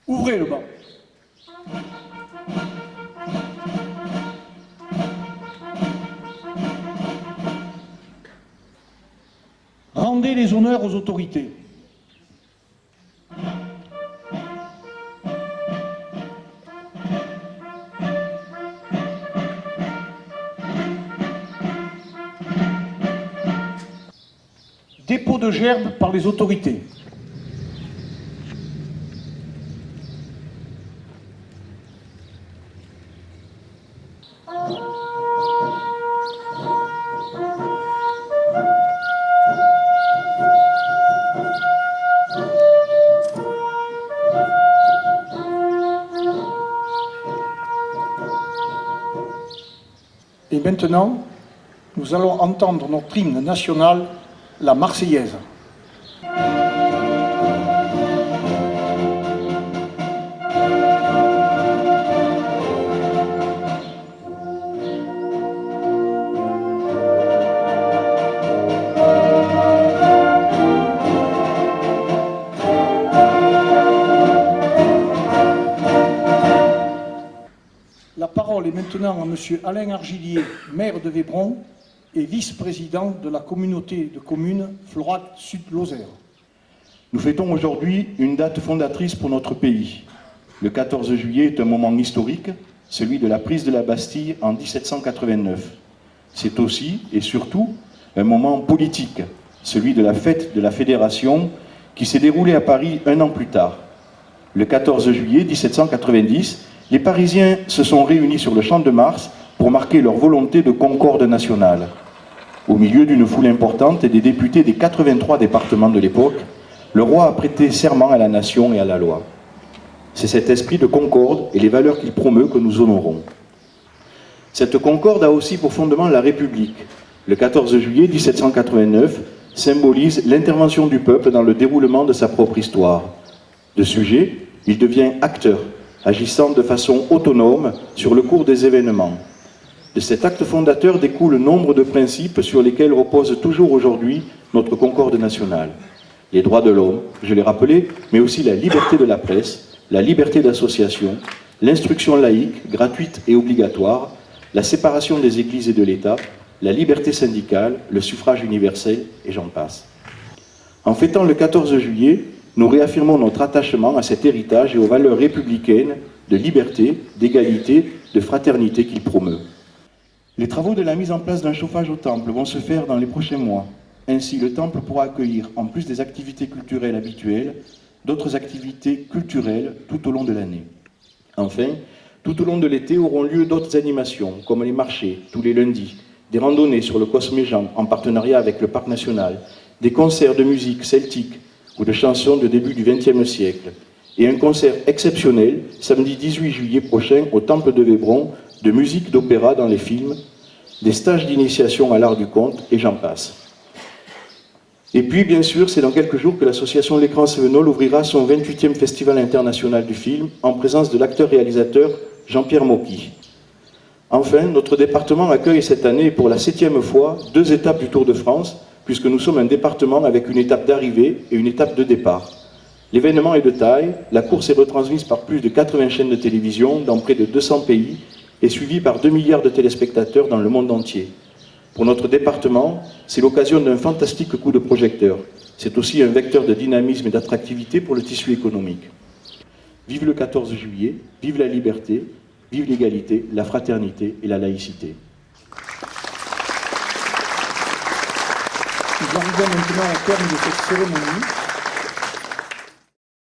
Ouvrez le banc. Rendez les honneurs aux autorités. Dépôt de gerbes par les autorités. Et maintenant, nous allons entendre notre hymne national, la Marseillaise. La parole est maintenant à Monsieur Alain Argilier, maire de Vébron et vice-président de la communauté de communes Florac-Sud-Lozère. Nous fêtons aujourd'hui une date fondatrice pour notre pays. Le 14 juillet est un moment historique, celui de la prise de la Bastille en 1789. C'est aussi et surtout un moment politique, celui de la fête de la Fédération qui s'est déroulée à Paris un an plus tard. Le 14 juillet 1790, les Parisiens se sont réunis sur le Champ de Mars pour marquer leur volonté de concorde nationale. Au milieu d'une foule importante et des députés des 83 départements de l'époque, le roi a prêté serment à la nation et à la loi. C'est cet esprit de concorde et les valeurs qu'il promeut que nous honorons. Cette concorde a aussi pour fondement la République. Le 14 juillet 1789 symbolise l'intervention du peuple dans le déroulement de sa propre histoire. De sujet, il devient acteur, agissant de façon autonome sur le cours des événements. De cet acte fondateur découle nombre de principes sur lesquels repose toujours aujourd'hui notre concorde nationale. Les droits de l'homme, je l'ai rappelé, mais aussi la liberté de la presse, la liberté d'association, l'instruction laïque, gratuite et obligatoire, la séparation des églises et de l'État, la liberté syndicale, le suffrage universel, et j'en passe. En fêtant le 14 juillet, nous réaffirmons notre attachement à cet héritage et aux valeurs républicaines de liberté, d'égalité, de fraternité qu'il promeut. Les travaux de la mise en place d'un chauffage au temple vont se faire dans les prochains mois. Ainsi, le temple pourra accueillir, en plus des activités culturelles habituelles, d'autres activités culturelles tout au long de l'année. Enfin, tout au long de l'été auront lieu d'autres animations, comme les marchés, tous les lundis, des randonnées sur le Cosméjean en partenariat avec le Parc national, des concerts de musique celtique ou de chansons de début du XXe siècle, et un concert exceptionnel, samedi 18 juillet prochain, au Temple de Vébron, de musique d'opéra dans les films, des stages d'initiation à l'art du conte, et j'en passe. Et puis, bien sûr, c'est dans quelques jours que l'association L'Écran Cévenol ouvrira son 28e Festival international du film, en présence de l'acteur-réalisateur Jean-Pierre Mocky. Enfin, notre département accueille cette année, pour la 7e fois, 2 étapes du Tour de France, puisque nous sommes un département avec une étape d'arrivée et une étape de départ. L'événement est de taille, la course est retransmise par plus de 80 chaînes de télévision dans près de 200 pays et suivie par 2 milliards de téléspectateurs dans le monde entier. Pour notre département, c'est l'occasion d'un fantastique coup de projecteur. C'est aussi un vecteur de dynamisme et d'attractivité pour le tissu économique. Vive le 14 juillet, vive la liberté, vive l'égalité, la fraternité et la laïcité. Nous arrivons maintenant au terme de cette cérémonie.